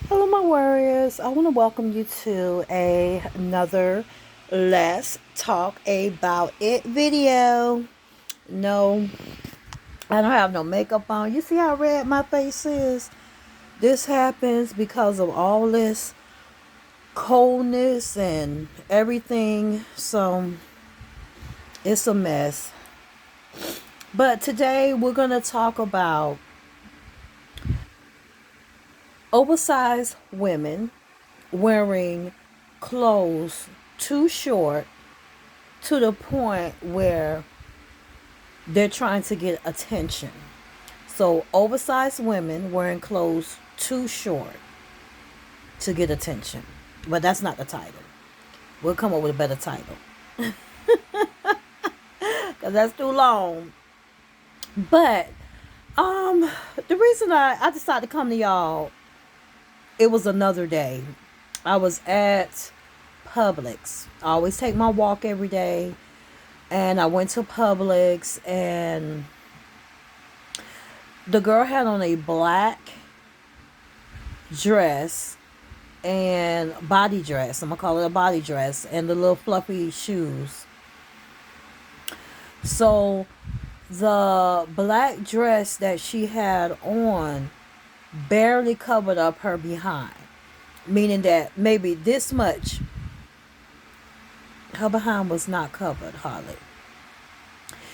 Hello, my warriors. I want to welcome you to another Let's Talk About It video. No, I don't have no makeup on. You see how red my face is? This happens because of all this coldness and everything. So it's a mess. But today we're going to talk about oversized women wearing clothes too short to the point where they're trying to get attention. So, oversized women wearing clothes too short to get attention. But that's not the title. We'll come up with a better title. Because that's too long. But, the reason I decided to come to y'all, it was another day. I was at Publix. I always take my walk every day. And I went to Publix, and the girl had on a black dress and body dress. I'm going to call it a body dress, and the little fluffy shoes. So the black dress that she had on barely covered up her behind, meaning that maybe this much. Her behind was not covered hardly.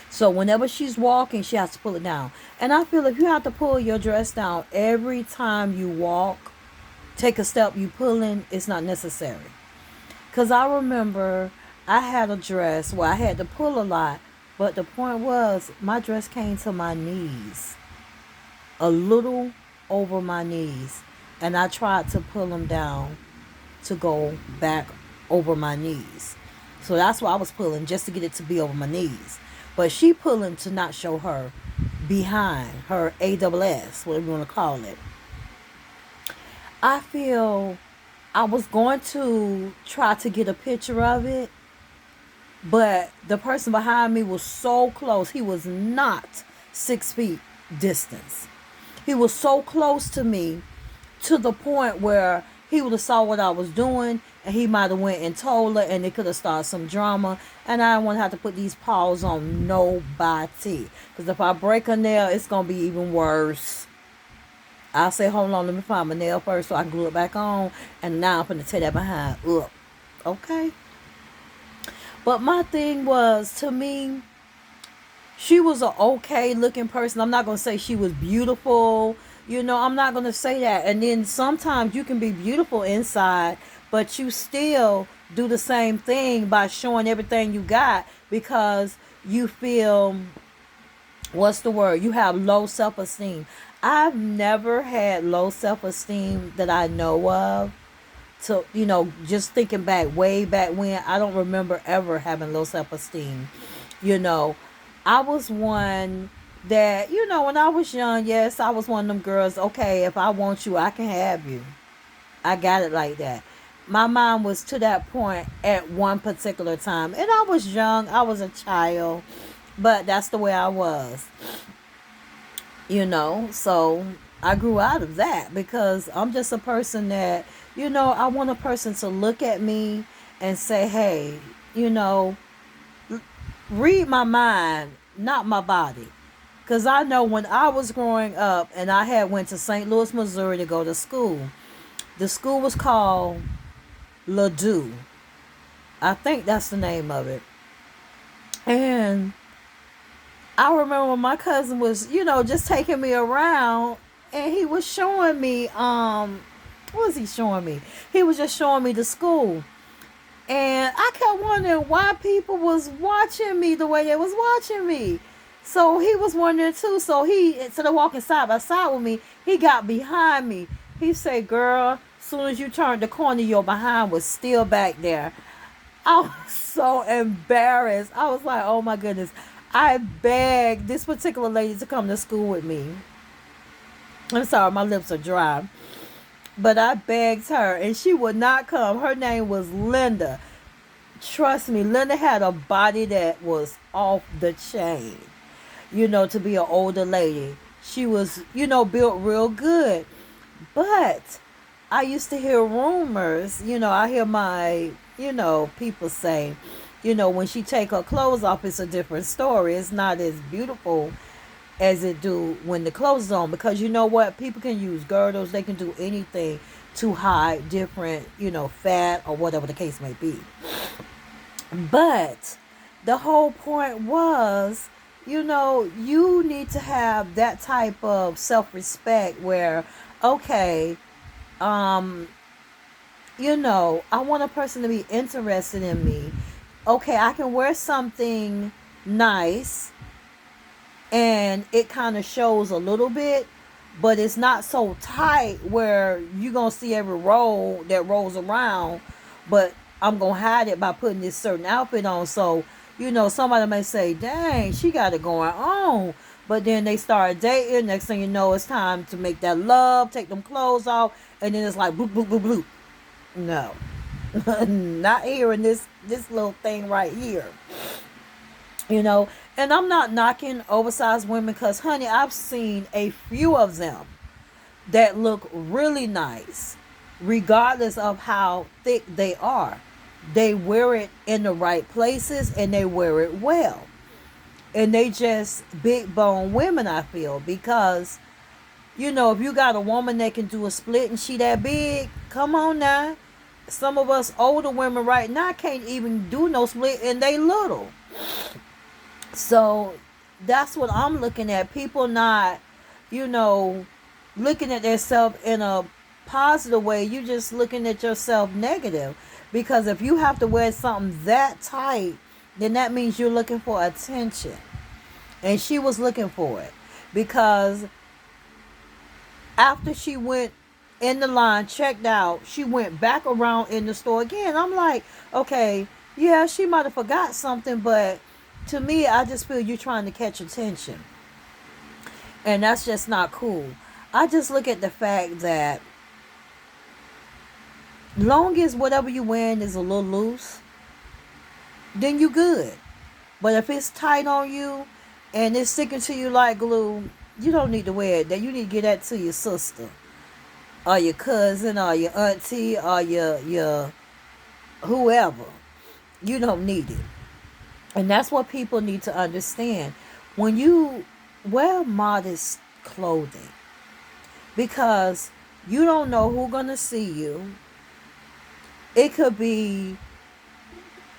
So whenever she's walking, she has to pull it down. And I feel if you have to pull your dress down every time you walk, take a step you pulling, it's not necessary. Because I remember I had a dress where I had to pull a lot, but the point was my dress came to my knees, a little over my knees, and I tried to pull them down to go back over my knees. So that's why I was pulling, just to get it to be over my knees. But she pulling to not show her behind, her AWS, whatever you want to call it. I feel I was going to try to get a picture of it, but the person behind me was so close. He was not 6 feet distance. He was so close to me to the point where he would have saw what I was doing, and he might have went and told her, and it could have started some drama. And I don't want to have to put these paws on nobody, because if I break a nail, it's gonna be even worse. I'll say, hold on, let me find my nail first so I can glue it back on, and now I'm gonna tear that behind up. Okay. But my thing was, to me, she was an okay looking person. I'm not going to say she was beautiful. I'm not going to say that. And then sometimes you can be beautiful inside, but you still do the same thing by showing everything you got because you feel, what's the word? You have low self-esteem. I've never had low self-esteem that I know of. So, just thinking back, way back when, I don't remember ever having low self-esteem. I was one that, when I was young, yes, I was one of them girls, okay, if I want you, I can have you. I got it like that. My mind was to that point at one particular time. And I was young, I was a child, but that's the way I was. So I grew out of that because I'm just a person that, I want a person to look at me and say, hey, read my mind, not my body. Because I know when I was growing up and I had went to St. Louis, Missouri to go to school, the school was called Ladue. I think that's the name of it. And I remember when my cousin was, just taking me around, and he was showing me, what was he showing me? He was just showing me the school. And I kept wondering why people was watching me the way they was watching me. So he was wondering too. So he, instead of walking side by side with me, he got behind me. He said, girl, as soon as you turned the corner, your behind was still back there. I was so embarrassed. I was like, oh my goodness. I begged this particular lady to come to school with me. I'm sorry, my lips are dry. But I begged her, and she would not come. Her name was Linda. Trust me, Linda had a body that was off the chain. To be an older lady. She was, built real good. But I used to hear rumors, I hear my, people say, when she take her clothes off, it's a different story. It's not as beautiful as it do when the clothes is on, because you know what? People can use girdles, they can do anything to hide different, fat or whatever the case may be. But the whole point was, you need to have that type of self-respect where, okay, um, I want a person to be interested in me. Okay, I can wear something nice and it kind of shows a little bit, but it's not so tight where you're going to see every roll that rolls around, but I'm going to hide it by putting this certain outfit on. So, somebody may say, dang, she got it going on. But then they start dating. Next thing you know, it's time to make that love, take them clothes off, and then it's like bloop, bloop, bloop, bloop. No. Not here in this little thing right here. And I'm not knocking oversized women, because honey, I've seen a few of them that look really nice regardless of how thick they are. They wear it in the right places and they wear it well. And they just big bone women, I feel, because if you got a woman that can do a split and she that big, come on now. Some of us older women right now can't even do no split and they little. So that's what I'm looking at. People not, looking at themselves in a positive way. You just looking at yourself negative. Because if you have to wear something that tight, then that means you're looking for attention. And she was looking for it. Because after she went in the line, checked out, she went back around in the store again. I'm like, okay, yeah, she might have forgot something, but to me, I just feel you're trying to catch attention. And that's just not cool. I just look at the fact that long as whatever you're wearing is a little loose, then you good. But if it's tight on you and it's sticking to you like glue, you don't need to wear it. That you need to get that to your sister or your cousin or your auntie or your whoever. You don't need it. And that's what people need to understand. When you wear modest clothing, because you don't know who's going to see you. It could be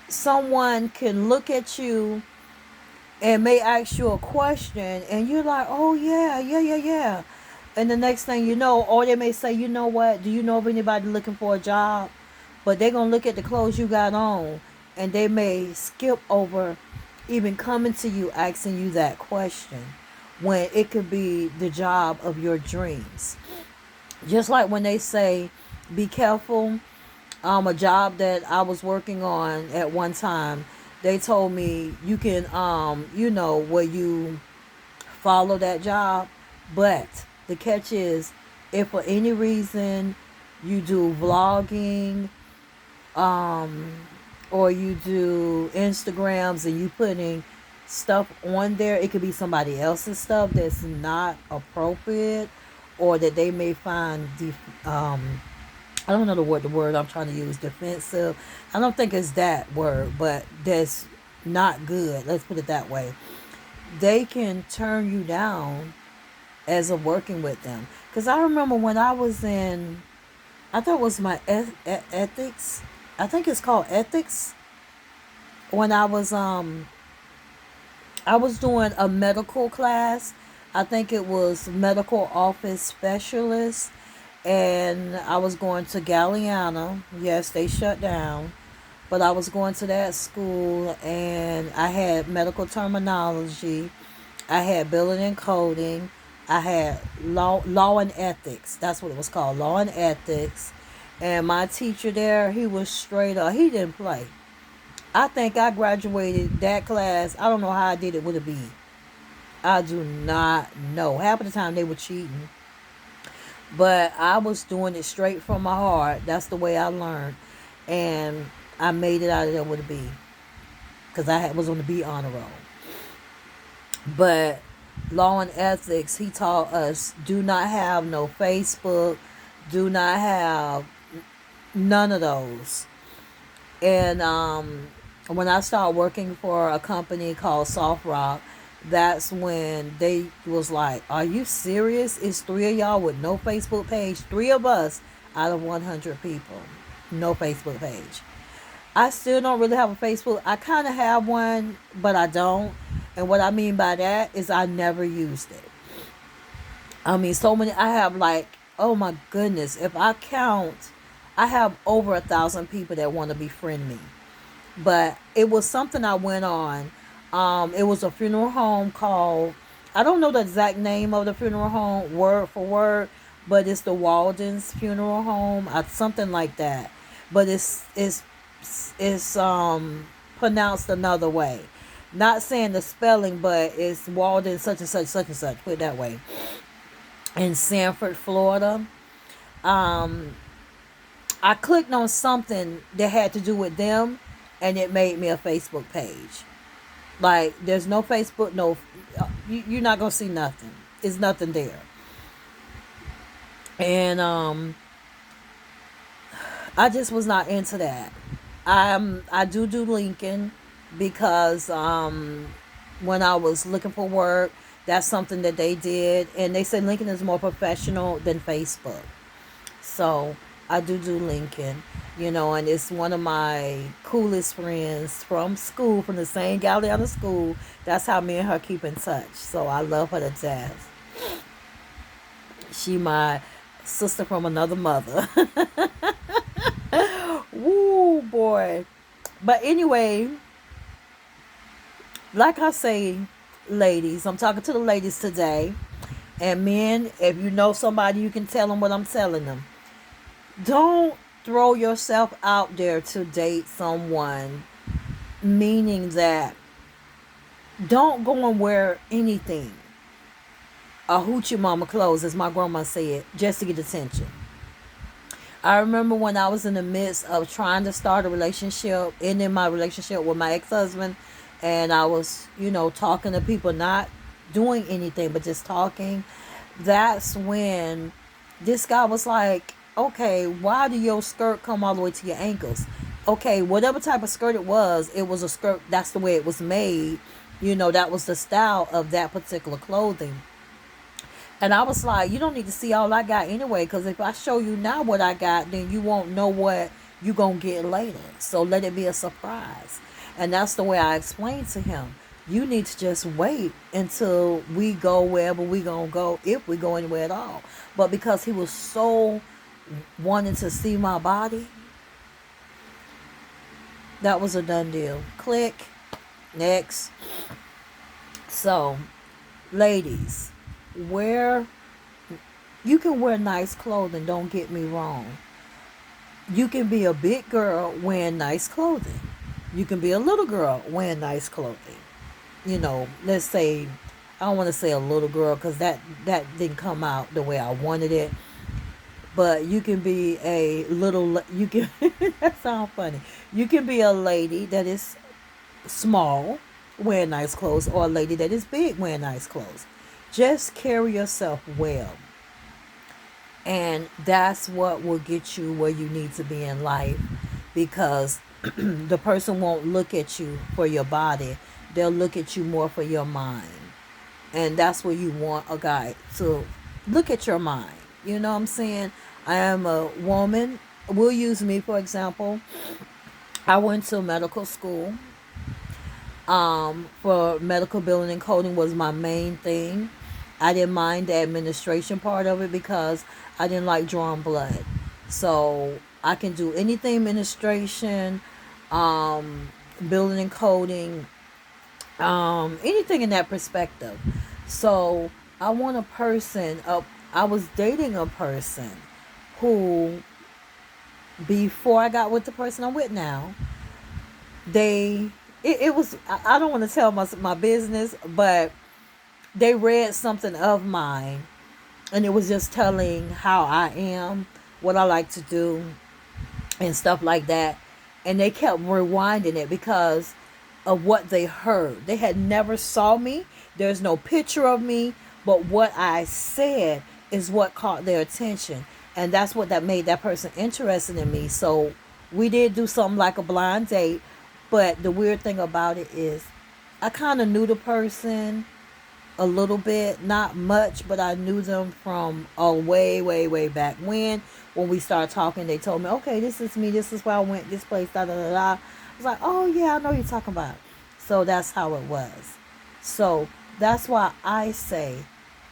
someone can look at you and may ask you a question and you're like, oh yeah, yeah, yeah, yeah. And the next thing you know, or they may say, you know what, do you know of anybody looking for a job? But they're going to look at the clothes you got on and they may skip over even coming to you asking you that question when it could be the job of your dreams. Just like when they say, be careful. A job that I was working on at one time, they told me you can, where you follow that job. But the catch is, if for any reason you do vlogging, or you do Instagrams and you putting stuff on there, it could be somebody else's stuff that's not appropriate, or that they may find I don't know the word I'm trying to use, defensive. I don't think it's that word, but that's not good. Let's put it that way. They can turn you down as of working with them. Because I remember when I was in, I thought it was my ethics. I think it's called ethics. When I was doing a medical class. I think it was medical office specialist. And I was going to Galliana. Yes, they shut down. But I was going to that school and I had medical terminology. I had billing and coding. I had law and ethics. That's what it was called, law and ethics. And my teacher there, he was straight up. He didn't play. I think I graduated that class. I don't know how I did it with a B. I do not know. Half of the time they were cheating. But I was doing it straight from my heart. That's the way I learned. And I made it out of there with a B. Because I was on the B honor roll. But law and ethics, he taught us, do not have no Facebook. Do not have none of those. And when I started working for a company called Soft Rock, that's when they was like, "Are you serious? It's three of y'all with no Facebook page? Three of us out of 100 people, no Facebook page." I still don't really have a Facebook. I kind of have one, but I don't. And what I mean by that is I never used it. I mean, so many. I have like, oh my goodness, if I count, I have over 1,000 people that want to befriend me. But it was something I went on. It was a funeral home called, I don't know the exact name of the funeral home word for word, but it's the Walden's Funeral Home, something like that. But it's pronounced another way. Not saying the spelling, but it's Walden such and such such and such. Put it that way. In Sanford, Florida. Um, I clicked on something that had to do with them, and it made me a Facebook page. Like, there's no Facebook, no, you're not gonna see nothing. It's nothing there. And I just was not into that. I do Lincoln because when I was looking for work, that's something that they did, and they said Lincoln is more professional than Facebook. So I do Lincoln, and it's one of my coolest friends from school, from the same gallery out of school. That's how me and her keep in touch. So I love her to death. She my sister from another mother. Woo, boy. But anyway, like I say, ladies, I'm talking to the ladies today. And men, if you know somebody, you can tell them what I'm telling them. Don't throw yourself out there to date someone, meaning that don't go and wear anything. A hoochie mama clothes, as my grandma said, just to get attention. I remember when I was in the midst of trying to start a relationship, ending my relationship with my ex-husband, and I was, talking to people, not doing anything, but just talking. That's when this guy was like, okay, why do your skirt come all the way to your ankles? Okay, whatever type of skirt it was a skirt. That's the way it was made. That was the style of that particular clothing. And I was like, you don't need to see all I got anyway, because if I show you now what I got, then you won't know what you're going to get later. So let it be a surprise. And that's the way I explained to him. You need to just wait until we go wherever we going to go, if we go anywhere at all. But because he was so wanting to see my body, that was a done deal. Click. Next. So, ladies, you can wear nice clothing, don't get me wrong. You can be a big girl wearing nice clothing. You can be a little girl wearing nice clothing. Let's say, I don't want to say a little girl because that didn't come out the way I wanted it. But you can be that sounds funny. You can be a lady that is small wearing nice clothes, or a lady that is big wearing nice clothes. Just carry yourself well. And that's what will get you where you need to be in life, because the person won't look at you for your body. They'll look at you more for your mind. And that's where you want a guy to look at your mind. You know what I'm saying? I am a woman. We'll use me, for example. I went to medical school. For medical billing and coding was my main thing. I didn't mind the administration part of it because I didn't like drawing blood. So I can do anything administration, billing and coding, anything in that perspective. So I want a person, I was dating a person who, before I got with the person I'm with now, it was, I don't want to tell my business, but they read something of mine, and it was just telling how I am, what I like to do, and stuff like that. And they kept rewinding it because of what they heard. They had never saw me. There's no picture of me, but what I said is what caught their attention. And that's what that made that person interested in me. So we did do something like a blind date. But the weird thing about it is I kind of knew the person a little bit, not much, but I knew them from a way, way, way back when we started talking. They told me, okay, this is me, this is where I went, this place, da da da da. I was like, oh yeah, I know you're talking about. So that's how it was. So that's why I say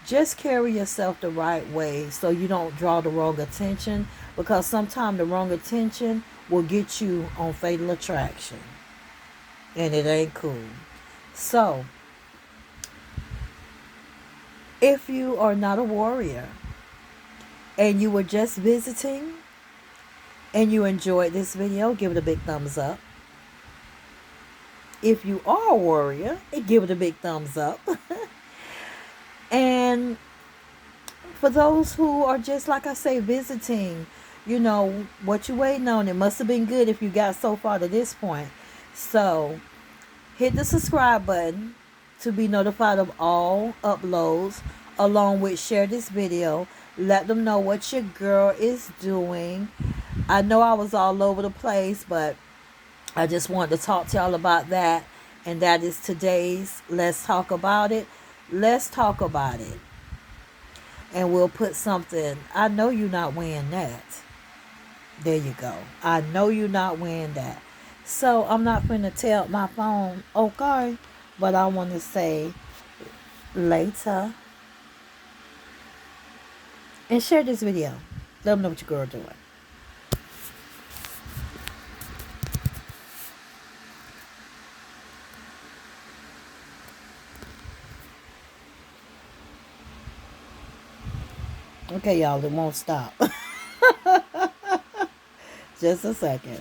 just carry yourself the right way so you don't draw the wrong attention, because sometimes the wrong attention will get you on fatal attraction and it ain't cool. So if you are not a warrior and you were just visiting and you enjoyed this video, give it a big thumbs up. If you are a warrior, give it a big thumbs up. And for those who are just, like I say, visiting, you know, what you waiting on? It must have been good if you got so far to this point. So hit the subscribe button to be notified of all uploads, along with share this video. Let them know what your girl is doing. I know I was all over the place, but I just wanted to talk to y'all about that. And that is today's Let's Talk About It. Let's talk about it. And we'll put something. I know you're not wearing that. There you go. I know you're not wearing that. So I'm not going to tell my phone, okay, but I want to say later. And share this video. Let them know what your girl doing. Okay, y'all, it won't stop. Just a second.